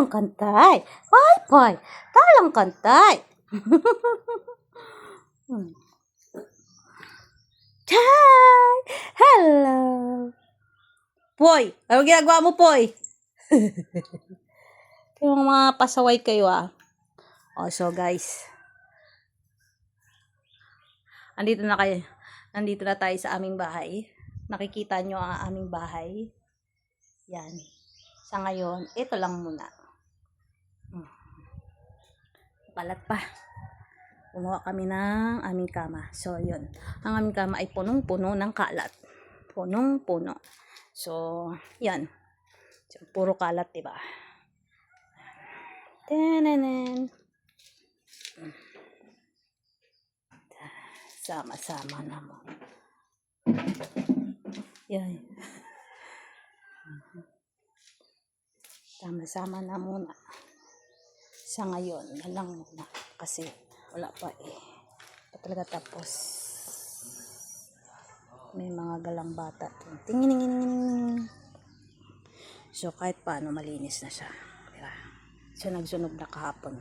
Talang kantay. Pay, pay. Talang kantay. Hi! Hello! Poy! Ano ginagawa mo, Poy? Yung mga pasaway kayo, ah. Oh, so guys. Andito na tayo sa aming bahay. Nakikita nyo ang aming bahay. Yan. Sa ngayon, ito lang muna. Palat pa. Gumawa kami ng aming kama. So, yun. Ang aming kama ay punong-puno ng kalat. Punong-puno. So, yan. So, puro kalat, diba? Tenenen. Sama-sama na mo. Yan. Sama-sama na muna. Sa ngayon, na lang muna. Kasi, wala pa eh. Pa talaga tapos. May mga galang bata. Tingin. So, kahit paano malinis na siya. Diba? So, nagsunog na kahapon.